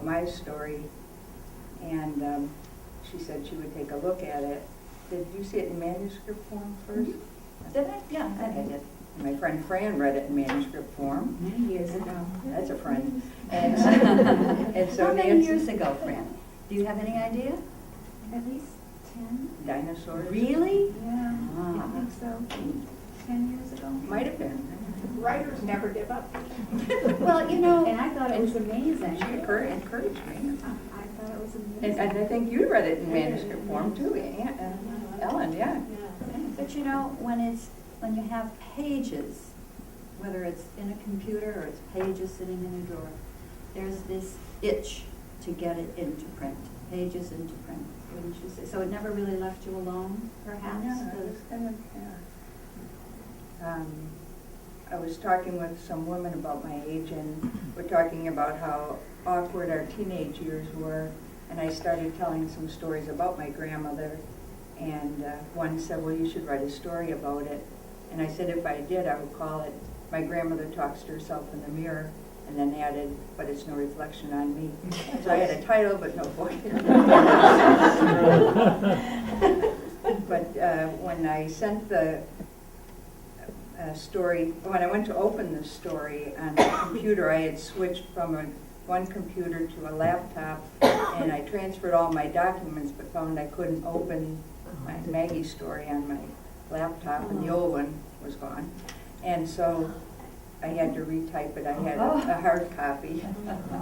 my story, and she said she would take a look at it. Did you see it in manuscript form first? Did I? Yeah, I think I did. My friend Fran read it in manuscript form. Many years ago. That's a friend. And so How many Nancy, years ago, Fran? Do you have any idea? At least 10? dinosaurs. Really? Yeah, Ah. I think so. 10 years ago? Might have been. Writers never give up. Well, you know, And I thought it was amazing. She encouraged me. I thought it was And amazing. I think you read it in manuscript form too, Ellen, yeah. but you know, when you have pages, whether it's in a computer or it's pages sitting in a drawer, there's this itch to get it into print, pages into print, wouldn't you say? So it never really left you alone, perhaps? Yeah, it was kind of, yeah. I was talking with some women about my age, and we're talking about how awkward our teenage years were, and I started telling some stories about my grandmother, and one said, well, you should write a story about it. And I said if I did, I would call it My Grandmother Talks to Herself in the Mirror, and then added, but it's no reflection on me. So I had a title, but no book. But when I sent the story, when I went to open the story on the computer, I had switched from one computer to a laptop, and I transferred all my documents, but found I couldn't open my Maggie story on my laptop, and the old one was gone. And so I had to retype it. I had a hard copy.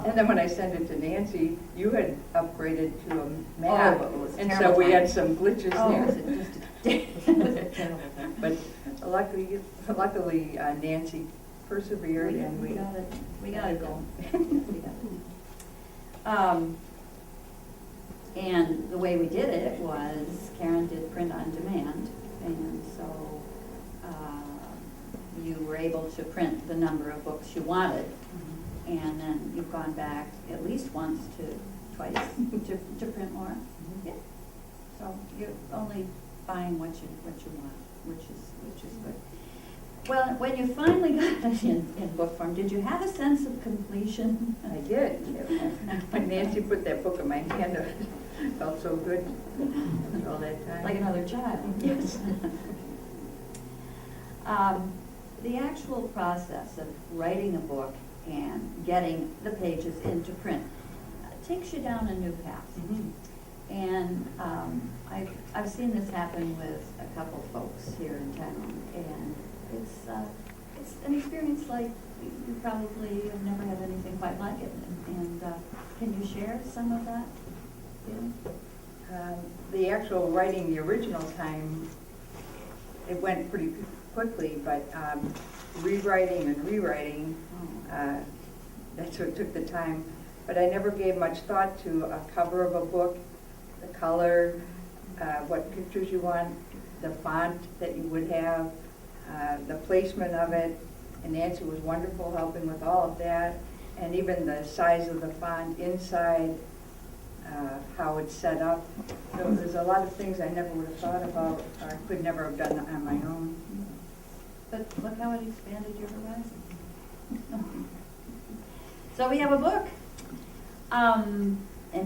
And then when I sent it to Nancy, you had upgraded to a Mac. Oh, it was and so terrible. we had some glitches Oh, there. was it just a terrible thing? But luckily Nancy persevered, and we got it. We got it going. We got it. And the way we did it was Karen did print on demand, and so you were able to print the number of books you wanted, and then you've gone back at least once to twice to print more. Yeah. So you're only buying what you want, which is good. Well, when you finally got it in book form, did you have a sense of completion? I did. When Nancy put that book in my hand, it felt so good after all that time. Like another child. Yes. The actual process of writing a book and getting the pages into print takes you down a new path. And I've seen this happen with a couple folks here in town, and it's an experience like you probably have never had anything quite like it. And can you share some of that? The actual writing, the original time, it went pretty quickly, but rewriting and rewriting, that's what took the time. But I never gave much thought to a cover of a book, the color, what pictures you want, the font that you would have, the placement of it. And Nancy was wonderful helping with all of that, and even the size of the font inside, how it's set up. So there's a lot of things I never would have thought about, or I could never have done on my own. But look how it expanded your horizon. So we have a book. And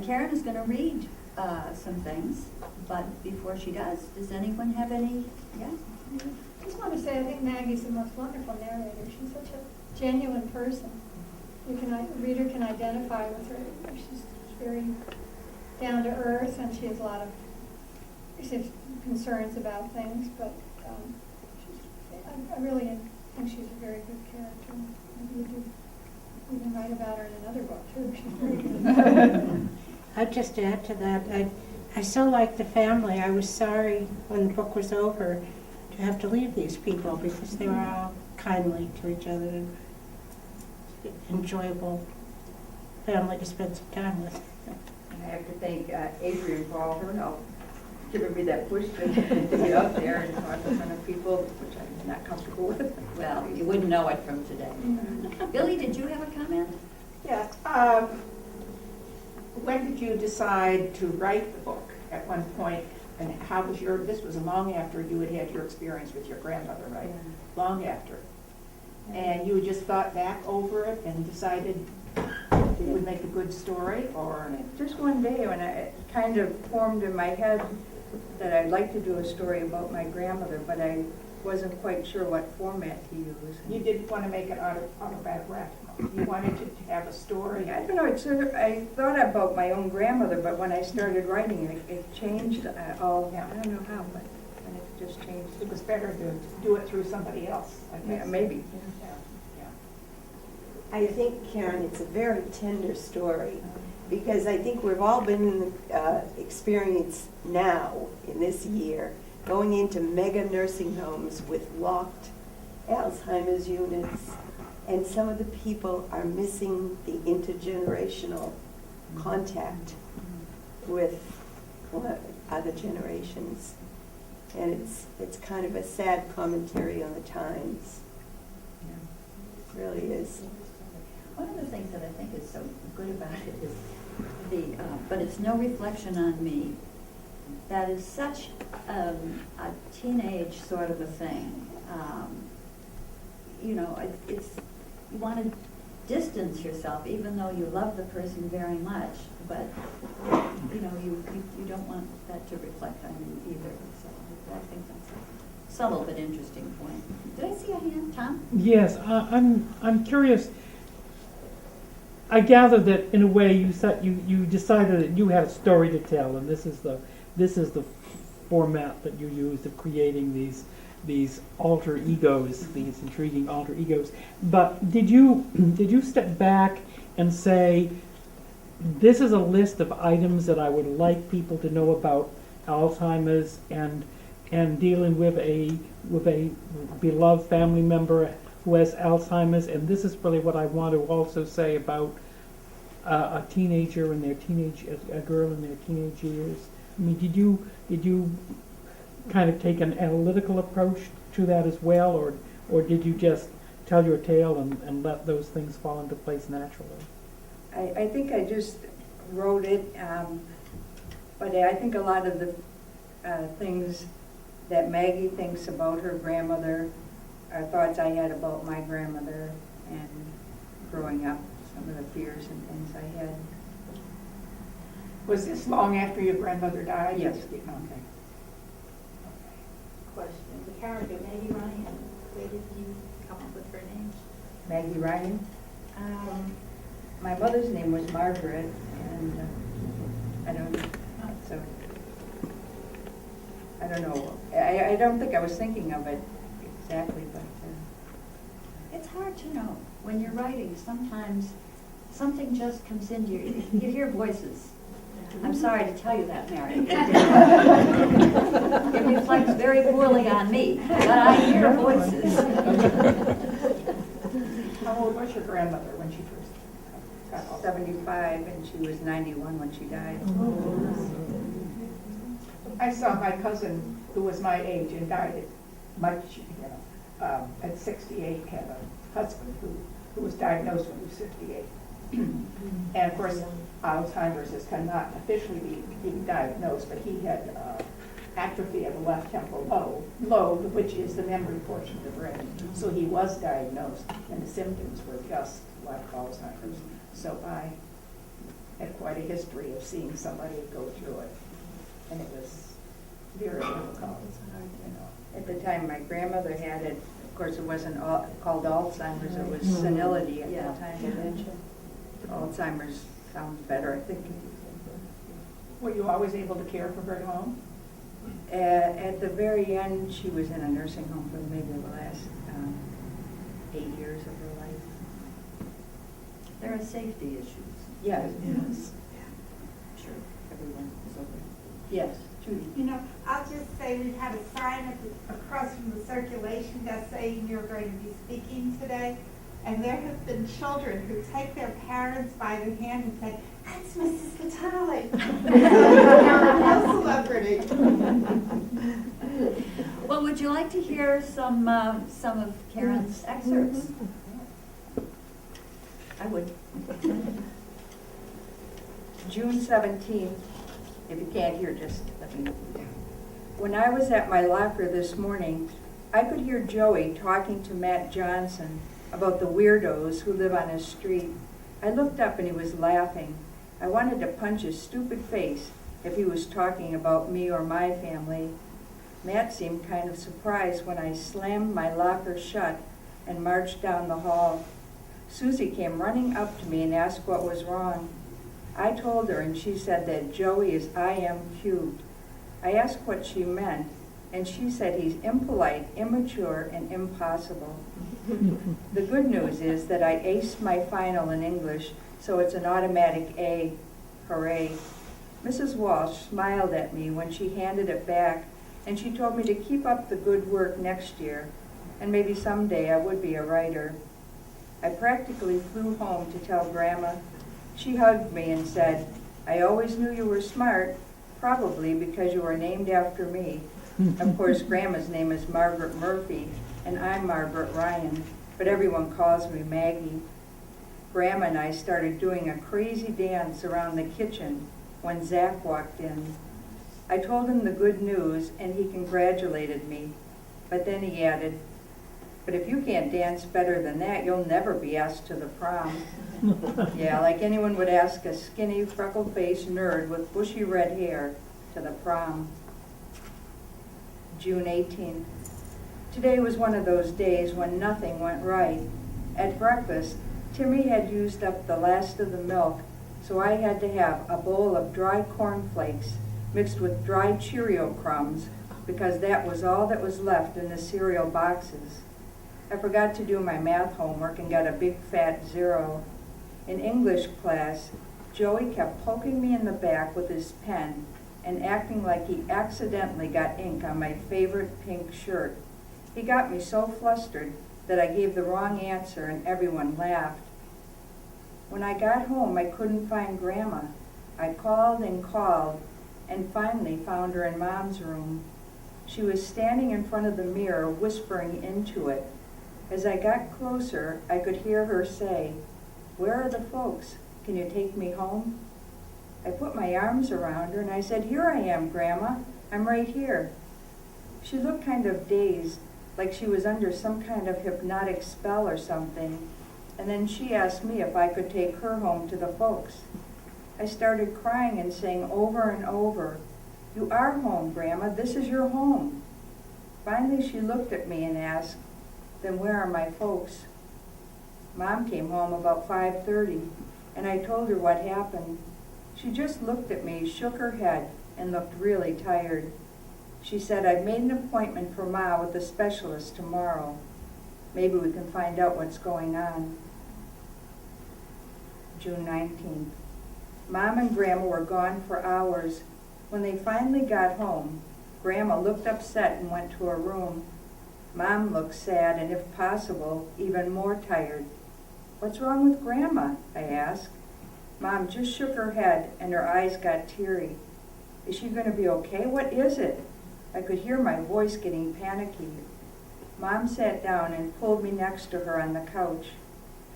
Karen is going to read some things, but before she does anyone have any? Yeah? I just want to say I think Maggie's the most wonderful narrator. She's such a genuine person. The reader can identify with her. She's very down to earth, and she has a lot of concerns about things, but I really think she's a very good character. Maybe we can write about her in another book too. She's very good. I'd just add to that, I so liked the family. I was sorry when the book was over to have to leave these people, because they were all kindly to each other and enjoyable family to spend some time with. And I have to thank Adrian for all her help, giving me that push to get up there and talk in front of people, which I'm not comfortable with. Well, you wouldn't know it from today. Billy, did you have a comment? Yes. When did you decide to write the book? At one point, and how was this was long after you had had your experience with your grandmother, right? Long after. And you just thought back over it and decided it would make a good story, or? Just one day when it kind of formed in my head that I'd like to do a story about my grandmother, but I wasn't quite sure what format to use. You didn't want to make it autobiographical. You wanted to have a story. I don't know, I thought about my own grandmother, but when I started writing it changed all, Yeah. I don't know how, but and it just changed. It was better to do it through somebody else, I Yeah, guess. maybe. Yeah, yeah. I think, Karen, it's a very tender story, because I think we've all been in the experience now, in this year, going into mega nursing homes with locked Alzheimer's units, and some of the people are missing the intergenerational contact with other generations. And it's kind of a sad commentary on the times. It really is. One of the things that I think is so good about it is but it's no reflection on me. That is such a teenage sort of a thing. You know, it's you want to distance yourself, even though you love the person very much, but you know, you don't want that to reflect on you either. So I think that's a subtle but interesting point. Did I see a hand, Tom? Yes, I'm curious. I gather that in a way you decided that you had a story to tell, and this is the format that you used of creating these alter egos, these intriguing alter egos. But did you step back and say, this is a list of items that I would like people to know about Alzheimer's and dealing with a beloved family member who has Alzheimer's, and this is really what I want to also say about a teenager and a girl in their teenage years. I mean, did you kind of take an analytical approach to that as well, or did you just tell your tale and let those things fall into place naturally? I think I just wrote it, but I think a lot of the things that Maggie thinks about her grandmother are thoughts I had about my grandmother and growing up, some of the fears and things I had. Was this long after your grandmother died? Yes. Okay. Question, the character Maggie Ryan, where did you come up with her name? Maggie Ryan. My mother's name was Margaret, and I don't know. I don't think I was thinking of it exactly, but It's hard to know. When you're writing, sometimes something just comes into you. You hear voices. I'm sorry to tell you that, Mary. It reflects very poorly on me, but I hear voices. How old was your grandmother when she first got Alzheimer's? 75, and she was 91 when she died. I saw my cousin, who was my age and died at 68, had a husband who was diagnosed when he was 58. And of course, Alzheimer's is kind of not officially being diagnosed, but he had atrophy of the left temporal lobe, which is the memory portion of the brain. So he was diagnosed, and the symptoms were just like Alzheimer's. So I had quite a history of seeing somebody go through it, and it was very difficult. You know. At the time my grandmother had it, of course it wasn't called Alzheimer's, it was senility at that time. Dementia. Alzheimer's sounds better, I think. Were you always able to care for her at home? At the very end, she was in a nursing home for maybe the last 8 years of her life. There are safety issues. Yes. Yes. I'm sure everyone is over. Yes. Judy. You know, I'll just say we've had a sign across from the circulation desk saying you're going to be speaking today. And there have been children who take their parents by the hand and say, "That's Mrs. Vitale." You're a real celebrity. Well, would you like to hear some of Karen's excerpts? I would. June 17th, if you can't hear, just let me know. When I was at my locker this morning, I could hear Joey talking to Matt Johnson about the weirdos who live on his street. I looked up and he was laughing. I wanted to punch his stupid face if he was talking about me or my family. Matt seemed kind of surprised when I slammed my locker shut and marched down the hall. Susie came running up to me and asked what was wrong. I told her, and she said that Joey is I.M. cubed. I asked what she meant, and she said he's impolite, immature, and impossible. The good news is that I aced my final in English, so it's an automatic A. Hooray. Mrs. Walsh smiled at me when she handed it back, and she told me to keep up the good work next year, and maybe someday I would be a writer. I practically flew home to tell Grandma. She hugged me and said, I always knew you were smart, probably because you were named after me. Of course, Grandma's name is Margaret Murphy, and I'm Margaret Ryan, but everyone calls me Maggie. Grandma and I started doing a crazy dance around the kitchen when Zach walked in. I told him the good news, and he congratulated me, but then he added, but if you can't dance better than that, you'll never be asked to the prom. Yeah, like anyone would ask a skinny, freckle-faced nerd with bushy red hair to the prom. June 18th. Today was one of those days when nothing went right. At breakfast, Timmy had used up the last of the milk, so I had to have a bowl of dry cornflakes mixed with dry Cheerio crumbs because that was all that was left in the cereal boxes. I forgot to do my math homework and got a big fat 0. In English class, Joey kept poking me in the back with his pen and acting like he accidentally got ink on my favorite pink shirt. He got me so flustered that I gave the wrong answer and everyone laughed. When I got home, I couldn't find Grandma. I called and finally found her in Mom's room. She was standing in front of the mirror, whispering into it. As I got closer, I could hear her say, "Where are the folks? Can you take me home?" I put my arms around her and I said, "Here I am, Grandma. I'm right here." She looked kind of dazed, like she was under some kind of hypnotic spell or something, and then she asked me if I could take her home to the folks. I started crying and saying over and over, "You are home, Grandma. This is your home." Finally, she looked at me and asked, "Then where are my folks?" Mom came home about 5:30, and I told her what happened. She just looked at me, shook her head, and looked really tired. She said, "I've made an appointment for Ma with a specialist tomorrow. Maybe we can find out what's going on." June 19th. Mom and Grandma were gone for hours. When they finally got home, Grandma looked upset and went to her room. Mom looked sad and, if possible, even more tired. "What's wrong with Grandma?" I asked. Mom just shook her head and her eyes got teary. "Is she going to be okay? What is it?" I could hear my voice getting panicky. Mom sat down and pulled me next to her on the couch.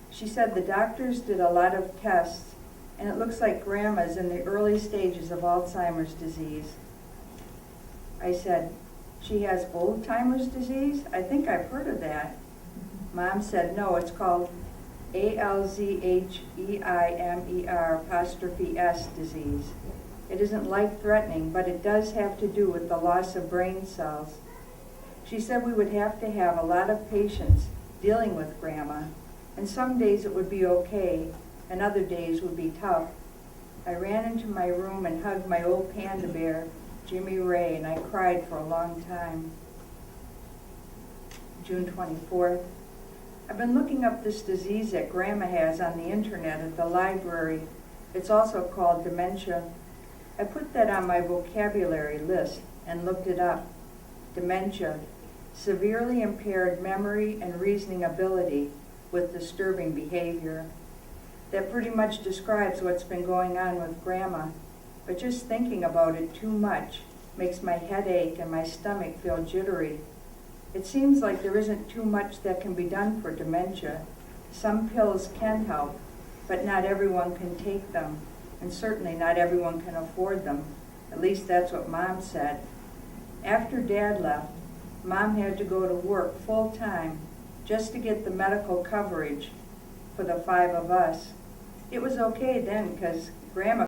She said the doctors did a lot of tests, and it looks like Grandma's in the early stages of Alzheimer's disease. I said, "She has old-timers disease? I think I've heard of that." Mom said, "No, it's called Alzheimer''S disease. It isn't life-threatening, but it does have to do with the loss of brain cells." She said we would have to have a lot of patience dealing with Grandma, and some days it would be okay, and other days would be tough. I ran into my room and hugged my old panda bear, Jimmy Ray, and I cried for a long time. June 24th. I've been looking up this disease that Grandma has on the internet at the library. It's also called dementia. I put that on my vocabulary list and looked it up. Dementia, severely impaired memory and reasoning ability with disturbing behavior. That pretty much describes what's been going on with Grandma, but just thinking about it too much makes my head ache and my stomach feel jittery. It seems like there isn't too much that can be done for dementia. Some pills can help, but not everyone can take them, and certainly not everyone can afford them. At least that's what Mom said. After Dad left, Mom had to go to work full-time just to get the medical coverage for the 5 of us. it was okay then, because Grandma